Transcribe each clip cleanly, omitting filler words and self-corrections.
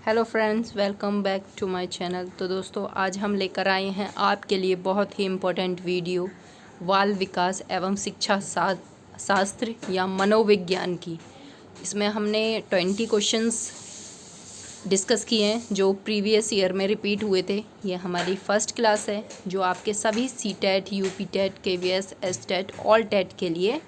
Hello friends, welcome back to my channel. तो दोस्तों, आज हम लेकर आए हैं आपके लिए बहुत ही इम्पोर्टेंट वीडियो बाल विकास एवं शिक्षा शास्त्र या मनोविज्ञान की। इसमें हमने 20 क्वेश्चंस डिस्कस किए हैं जो प्रीवियस ईयर में रिपीट हुए थे। ये हमारी फर्स्ट क्लास है जो आपके सभी CTET, UPTET, KVS, STET, all TET के लिए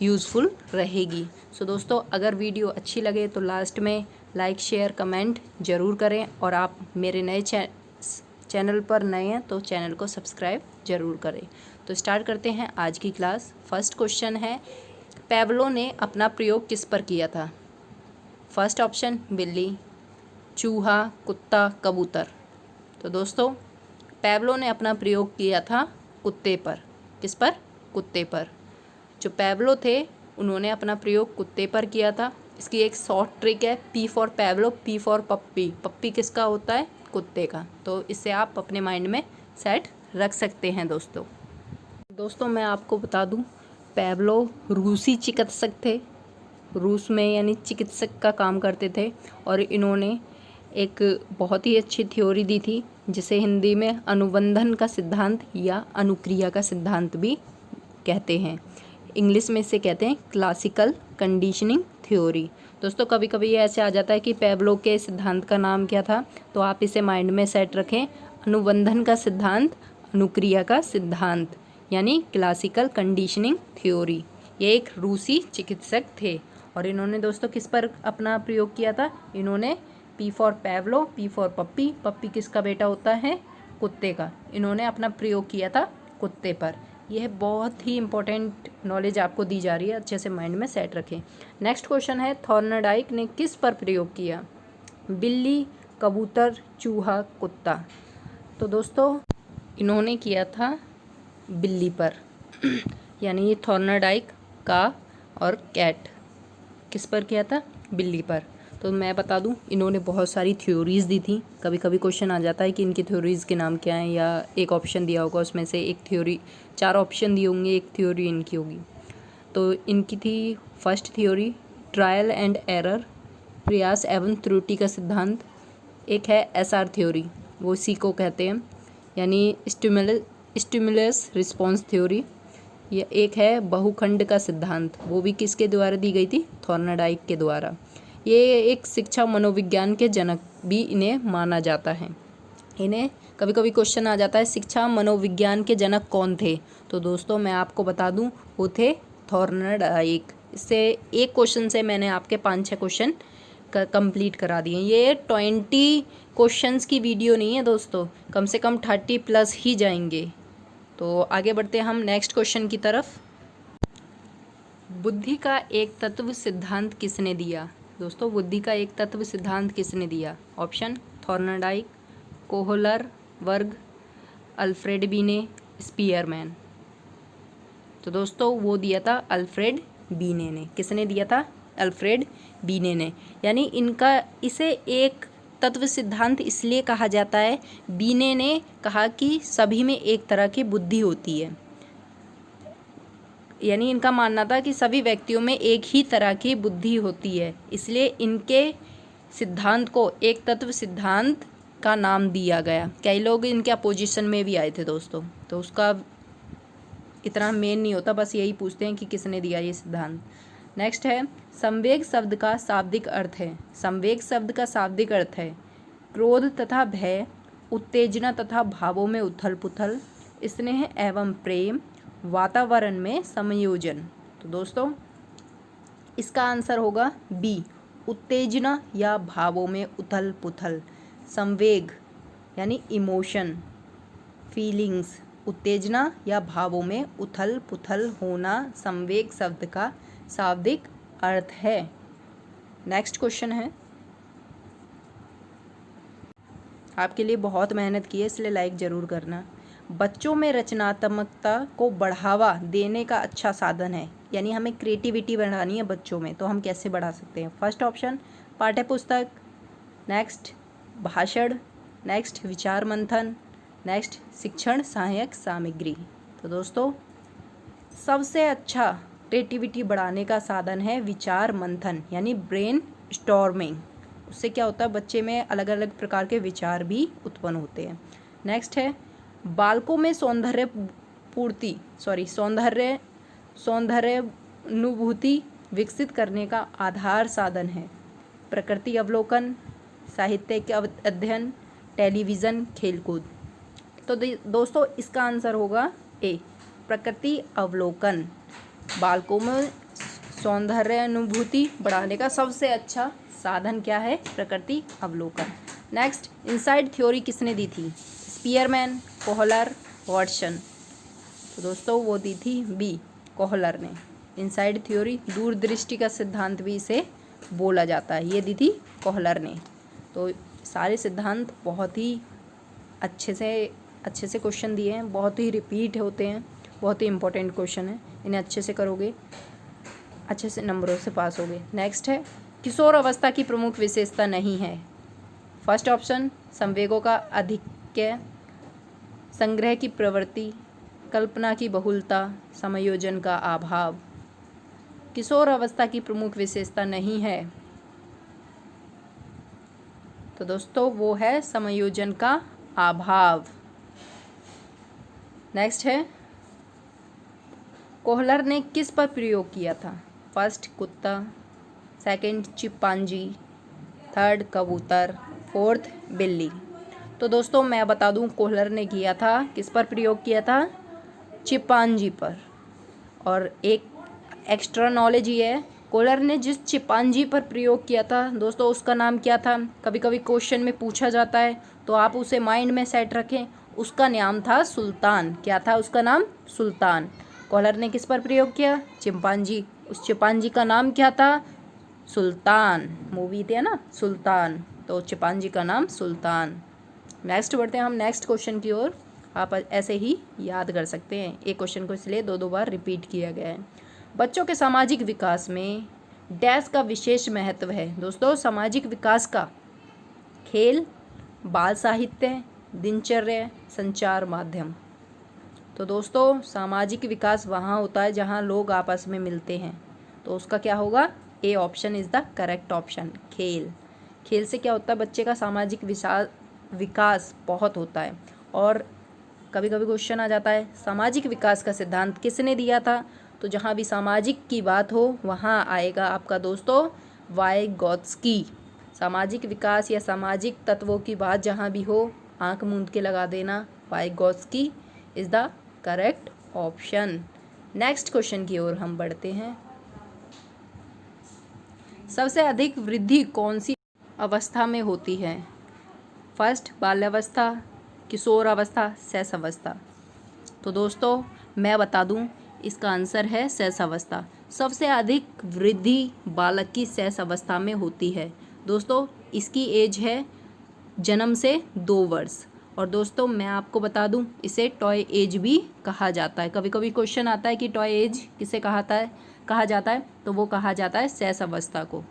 यूज़फुल रहेगी। सो दोस्तों, अगर वीडियो अच्छी लगे तो लास्ट में लाइक, शेयर, कमेंट ज़रूर करें और आप मेरे नए चैनल पर नए हैं तो चैनल को सब्सक्राइब ज़रूर करें। तो स्टार्ट करते हैं आज की क्लास। फर्स्ट क्वेश्चन है, पैब्लो ने अपना प्रयोग किस पर किया था? फर्स्ट ऑप्शन बिल्ली, चूहा, कुत्ता, कबूतर। तो दोस्तों, पैब्लो ने अपना प्रयोग किया था कुत्ते पर। किस पर? कुत्ते पर। जो पैब्लो थे उन्होंने अपना प्रयोग कुत्ते पर किया था। इसकी एक शॉर्ट ट्रिक है, P for Pablo, P for puppy. Puppy किसका होता है? कुत्ते का। तो इससे आप अपने माइंड में सेट रख सकते हैं। दोस्तों मैं आपको बता दूं, पैब्लो रूसी चिकित्सक थे। रूस में यानी चिकित्सक का काम करते थे और इन्होंने एक बहुत ही अच्छी थ्योरी दी थी जिसे हिंदी में अनुबंधन का सिद्धांत या अनुक्रिया का सिद्धांत भी कहते हैं। इंग्लिश में इसे कहते हैं क्लासिकल कंडीशनिंग थ्योरी। दोस्तों कभी कभी ये ऐसे आ जाता है कि पैब्लो के सिद्धांत का नाम क्या था, तो आप इसे माइंड में सेट रखें। अनुबंधन का सिद्धांत, अनुक्रिया का सिद्धांत यानी क्लासिकल कंडीशनिंग थ्योरी। ये एक रूसी चिकित्सक थे और इन्होंने दोस्तों किस पर अपना प्रयोग किया था? इन्होंने P for Pablo, P for puppy. Puppy किसका बेटा होता है? कुत्ते का। इन्होंने अपना प्रयोग किया था कुत्ते पर। यह बहुत ही इम्पोर्टेंट नॉलेज आपको दी जा रही है, अच्छे से माइंड में सेट रखें। नेक्स्ट क्वेश्चन है, थॉर्नडाइक ने किस पर प्रयोग किया? बिल्ली, कबूतर, चूहा, कुत्ता। तो दोस्तों इन्होंने किया था बिल्ली पर यानी ये थॉर्नडाइक का और कैट किस पर किया था? बिल्ली पर। तो मैं बता दूं, इन्होंने बहुत सारी थ्योरीज़ दी थी। कभी कभी क्वेश्चन आ जाता है कि इनकी थ्योरीज़ के नाम क्या हैं, या एक ऑप्शन दिया होगा उसमें से एक थ्योरी, 4 ऑप्शन दिए होंगे, एक थ्योरी इनकी होगी। तो इनकी थी first theory trial and error, प्रयास एवं त्रुटि का सिद्धांत। एक है एसआर थ्योरी, वो इसी को कहते हैं यानी स्टिमुलस रिस्पॉन्स थ्योरी। ये एक है बहुखंड का सिद्धांत, वो भी किसके द्वारा दी गई थी? थॉर्नडाइक के द्वारा। ये एक शिक्षा मनोविज्ञान के जनक भी इन्हें माना जाता है। इन्हें कभी कभी क्वेश्चन आ जाता है शिक्षा मनोविज्ञान के जनक कौन थे? तो दोस्तों मैं आपको बता दूं, वो थे थॉर्नडाइक। इससे एक क्वेश्चन से मैंने आपके 5-6 क्वेश्चन कंप्लीट करा दिए। ये 20 क्वेश्चंस की वीडियो नहीं है दोस्तों, कम से कम 30+ ही जाएंगे। तो आगे बढ़ते हैं हम नेक्स्ट क्वेश्चन की तरफ। बुद्धि का एक तत्व सिद्धांत किसने दिया? दोस्तों बुद्धि का एक तत्व सिद्धांत किसने दिया? ऑप्शन थॉर्नडाइक, कोहलर, वर्ग, अल्फ्रेड बीने, स्पीयरमैन। तो दोस्तों वो दिया था अल्फ्रेड बीने ने। किसने दिया था? अल्फ्रेड बीने ने। यानी इनका इसे एक तत्व सिद्धांत इसलिए कहा जाता है, बीने ने कहा कि सभी में एक तरह की बुद्धि होती है। यानी इनका मानना था कि सभी व्यक्तियों में एक ही तरह की बुद्धि होती है, इसलिए इनके सिद्धांत को एक तत्व सिद्धांत का नाम दिया गया। कई लोग इनके अपोजिशन में भी आए थे दोस्तों, तो उसका इतना मेन नहीं होता, बस यही पूछते हैं कि किसने दिया ये सिद्धांत। नेक्स्ट है, संवेग शब्द का शाब्दिक अर्थ है। संवेग शब्द का शाब्दिक अर्थ है क्रोध तथा भय, उत्तेजना तथा भावों में उथल पुथल, स्नेह एवं प्रेम, वातावरण में समायोजन। तो दोस्तों इसका आंसर होगा बी, उत्तेजना या भावों में उथल पुथल। संवेग यानी इमोशन, फीलिंग्स, उत्तेजना या भावों में उथल पुथल होना संवेग शब्द का शाब्दिक अर्थ है। नेक्स्ट क्वेश्चन है, आपके लिए बहुत मेहनत की है इसलिए लाइक ज़रूर करना। बच्चों में रचनात्मकता को बढ़ावा देने का अच्छा साधन है, यानी हमें क्रिएटिविटी बढ़ानी है बच्चों में, तो हम कैसे बढ़ा सकते हैं? फर्स्ट ऑप्शन पाठ्यपुस्तक, नेक्स्ट भाषण, नेक्स्ट विचार मंथन, नेक्स्ट शिक्षण सहायक सामग्री। तो दोस्तों सबसे अच्छा क्रिएटिविटी बढ़ाने का साधन है विचार मंथन यानी ब्रेन स्टॉर्मिंग। उससे क्या होता है, बच्चे में अलग अलग प्रकार के विचार भी उत्पन्न होते हैं। नेक्स्ट है, बालकों में सौंदर्यानुभूति विकसित करने का आधार साधन है प्रकृति अवलोकन, साहित्य के अध्ययन, टेलीविज़न, खेलकूद। तो दोस्तों इसका आंसर होगा ए, प्रकृति अवलोकन। बालकों में सौंदर्यानुभूति बढ़ाने का सबसे अच्छा साधन क्या है, प्रकृति अवलोकन। नेक्स्ट, इनसाइड थ्योरी किसने दी थी, स्पीयरमैन, कोहलर, वाटसन। तो दोस्तों वो दी थी बी, कोहलर ने। इनसाइड थ्योरी, दूरदृष्टि का सिद्धांत भी इसे बोला जाता है, ये दी थी कोहलर ने। तो सारे सिद्धांत बहुत ही अच्छे से क्वेश्चन दिए हैं, बहुत ही रिपीट होते हैं, बहुत ही इंपॉर्टेंट क्वेश्चन है। इन्हें अच्छे से करोगे, अच्छे से नंबरों से पास होगे। नेक्स्ट है, किशोर अवस्था की प्रमुख विशेषता नहीं है। फर्स्ट ऑप्शन, संवेगों का आधिक्य, संग्रह की प्रवृत्ति, कल्पना की बहुलता, समायोजन का अभाव। किशोर अवस्था की प्रमुख विशेषता नहीं है, तो दोस्तों वो है समायोजन का अभाव। नेक्स्ट है, कोहलर ने किस पर प्रयोग किया था। फर्स्ट, कुत्ता, सेकंड, चिंपांजी, थर्ड, कबूतर, फोर्थ, बिल्ली। तो दोस्तों मैं बता दूं, कोहलर ने किया था, किस पर प्रयोग किया था, चिंपांजी पर। और एक एक्स्ट्रा नॉलेज ये है, कोहलर ने जिस चिंपांजी पर प्रयोग किया था दोस्तों उसका नाम क्या था। कभी कभी क्वेश्चन में पूछा जाता है, तो आप उसे माइंड में सेट रखें। उसका नाम था सुल्तान। क्या था उसका नाम, सुल्तान। कोहलर ने किस पर प्रयोग किया, चिंपांजी। उस चिंपांजी का नाम क्या था, सुल्तान। मूवी थी ना सुल्तान, तो चिंपांजी का नाम सुल्तान। नेक्स्ट बढ़ते हैं हम नेक्स्ट क्वेश्चन की ओर। आप ऐसे ही याद कर सकते हैं, एक क्वेश्चन को इसलिए दो बार रिपीट किया गया है। बच्चों के सामाजिक विकास में डैश का विशेष महत्व है। दोस्तों सामाजिक विकास का, खेल, बाल साहित्य, दिनचर्या, संचार माध्यम। तो दोस्तों सामाजिक विकास वहाँ होता है जहाँ लोग आपस में मिलते हैं, तो उसका क्या होगा, A option is the correct option, खेल। खेल से क्या होता है, बच्चे का सामाजिक विकास बहुत होता है। और कभी कभी क्वेश्चन आ जाता है, सामाजिक विकास का सिद्धांत किसने दिया था। तो जहाँ भी सामाजिक की बात हो वहाँ आएगा आपका दोस्तों वाइगोत्स्की। सामाजिक विकास या सामाजिक तत्वों की बात जहाँ भी हो, आंख मूंद के लगा देना, Vygotsky is the correct option. Next question की ओर हम बढ़ते हैं। सबसे अधिक वृद्धि कौन सी अवस्था में होती है। फर्स्ट, बाल्यावस्था, किशोर अवस्था, शैशवावस्था। तो दोस्तों मैं बता दूं, इसका आंसर है शैशवावस्था। सबसे अधिक वृद्धि बालक की शैशवावस्था में होती है। दोस्तों इसकी एज है जन्म से 2 वर्ष। और दोस्तों मैं आपको बता दूं, इसे टॉय एज भी कहा जाता है। कभी कभी क्वेश्चन आता है कि टॉय एज किसे कहा जाता है, तो वो कहा जाता है शैशवावस्था को।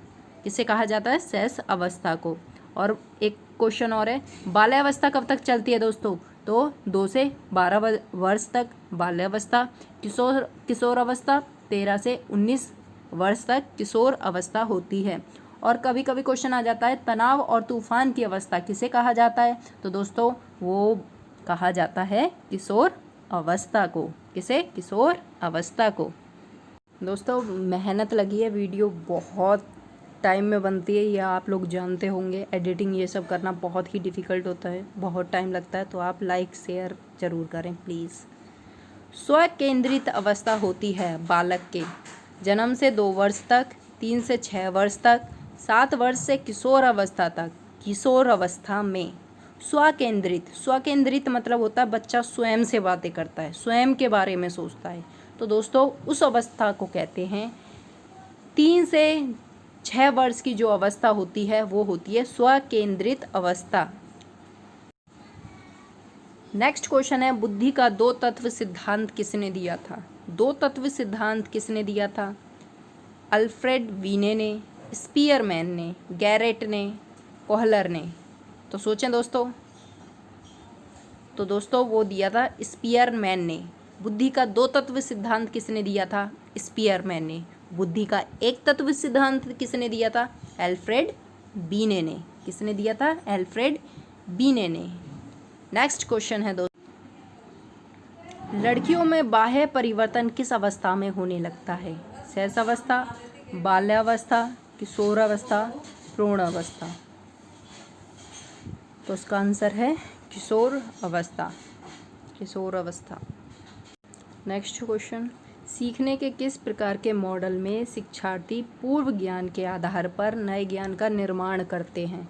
किसे कहा जाता है, शैशवावस्था को। और एक क्वेश्चन और है, बाल्यावस्था कब तक चलती है दोस्तों, तो 2 से 12 वर्ष तक बाल्यावस्था। किशोर अवस्था 13 से 19 वर्ष तक किशोर अवस्था होती है। और कभी कभी क्वेश्चन आ जाता है, तनाव और तूफान की अवस्था किसे कहा जाता है, तो दोस्तों वो कहा जाता है किशोर अवस्था को। किसे, किशोर अवस्था को। दोस्तों मेहनत लगी है, वीडियो बहुत टाइम में बनती है, यह आप लोग जानते होंगे। एडिटिंग ये सब करना बहुत ही डिफ़िकल्ट होता है, बहुत टाइम लगता है, तो आप लाइक शेयर ज़रूर करें प्लीज़। स्व केंद्रित अवस्था होती है बालक के जन्म से 2 वर्ष तक, 3 से 6 वर्ष तक, 7 वर्ष से किशोर अवस्था तक। किशोर अवस्था में स्वकेंद्रित मतलब होता है बच्चा स्वयं से बातें करता है, स्वयं के बारे में सोचता है। तो दोस्तों उस अवस्था को कहते हैं, 3 से 6 वर्ष की जो अवस्था होती है वो होती है स्वकेंद्रित अवस्था। नेक्स्ट क्वेश्चन है, बुद्धि का 2 तत्व सिद्धांत किसने दिया था। 2 तत्व सिद्धांत किसने दिया था, अल्फ्रेड वीने ने, स्पीयरमैन ने, गैरेट ने, कोहलर ने। तो सोचें दोस्तों, तो दोस्तों वो दिया था स्पीयरमैन ने। बुद्धि का 2 तत्व सिद्धांत किसने दिया था, स्पीयरमैन ने। बुद्धि का 1 तत्व सिद्धांत किसने दिया था, अल्फ्रेड बीने ने। किसने दिया था? अल्फ्रेड बीने ने। नेक्स्ट क्वेश्चन है दोस्तों, लड़कियों में बाह्य परिवर्तन किस अवस्था में होने लगता है? शैशवावस्था, बाल्यावस्था, किशोरावस्था, प्रौढ़ अवस्था। तो इसका आंसर है किशोर अवस्था, किशोर अवस्था। नेक्स्ट क्वेश्चन, सीखने के किस प्रकार के मॉडल में शिक्षार्थी पूर्व ज्ञान के आधार पर नए ज्ञान का निर्माण करते हैं?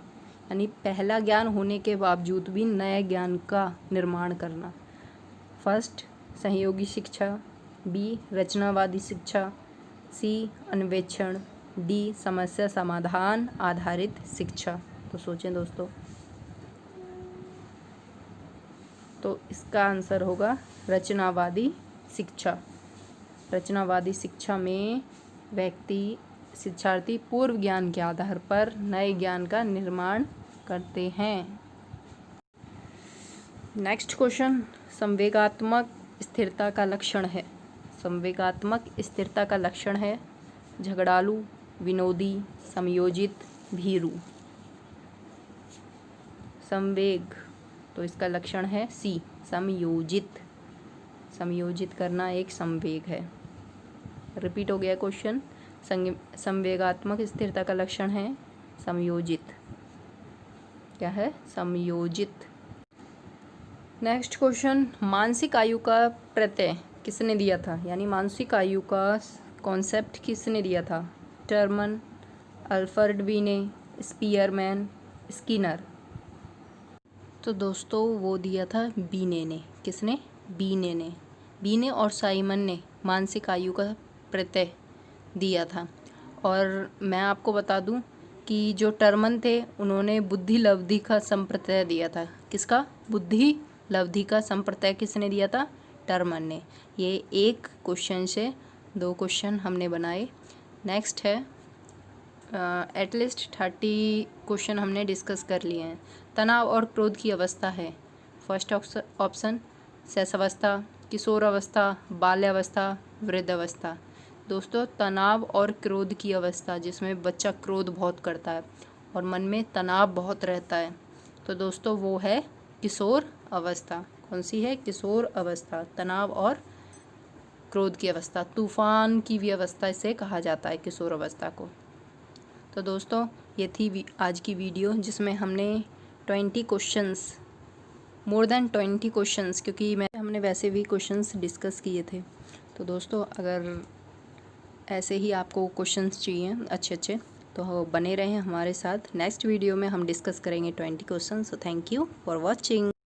यानी पहला ज्ञान होने के बावजूद भी नए ज्ञान का निर्माण करना। फर्स्ट, सहयोगी शिक्षा, बी, रचनावादी शिक्षा, सी, अन्वेषण, डी, समस्या समाधान आधारित शिक्षा। तो सोचें दोस्तों। तो इसका आंसर होगा रचनावादी शिक्षा। रचनावादी शिक्षा में शिक्षार्थी पूर्व ज्ञान के आधार पर नए ज्ञान का निर्माण करते हैं। नेक्स्ट क्वेश्चन, संवेगात्मक स्थिरता का लक्षण है। संवेगात्मक स्थिरता का लक्षण है झगड़ालू, विनोदी, समयोजित, भीरू। संवेग, तो इसका लक्षण है सी, समयोजित। समयोजित करना एक संवेग है। रिपीट हो गया क्वेश्चन, संवेगात्मक स्थिरता का लक्षण है समयोजित। क्या है? समयोजित। नेक्स्ट क्वेश्चन, मानसिक आयु का प्रत्यय किसने दिया था? यानी मानसिक आयु का कॉन्सेप्ट किसने दिया था? टर्मन, अल्फ्रेड बीने, स्पीयरमैन, स्किनर। तो दोस्तों वो दिया था बीने ने। किसने? बीने ने। बीने और साइमन ने मानसिक आयु का प्रत्यय दिया था। और मैं आपको बता दूं कि जो टर्मन थे उन्होंने बुद्धि लब्धि का संप्रत्यय दिया था। किसका? बुद्धि लब्धि का संप्रत्यय किसने दिया था? टर्मन ने। ये एक क्वेश्चन से 2 क्वेश्चन हमने बनाए। नेक्स्ट है, एटलीस्ट 30 क्वेश्चन हमने डिस्कस कर लिए हैं। तनाव और क्रोध की अवस्था है। फर्स्ट ऑप्शन शैशवावस्था, किशोर अवस्था, बाल्यावस्था, वृद्धावस्था। दोस्तों तनाव और क्रोध की अवस्था जिसमें बच्चा क्रोध बहुत करता है और मन में तनाव बहुत रहता है, तो दोस्तों वो है किशोर अवस्था। कौन सी है? किशोर अवस्था। तनाव और क्रोध की अवस्था, तूफान की भी अवस्था इसे कहा जाता है किशोर अवस्था को। तो दोस्तों ये थी आज की वीडियो जिसमें हमने 20 क्वेश्चंस, मोर देन 20 क्वेश्चंस, क्योंकि हमने वैसे भी क्वेश्चंस डिस्कस किए थे। तो दोस्तों अगर ऐसे ही आपको क्वेश्चंस चाहिए अच्छे तो बने रहें हमारे साथ। नेक्स्ट वीडियो में हम डिस्कस करेंगे 20 questions. So thank you for watching.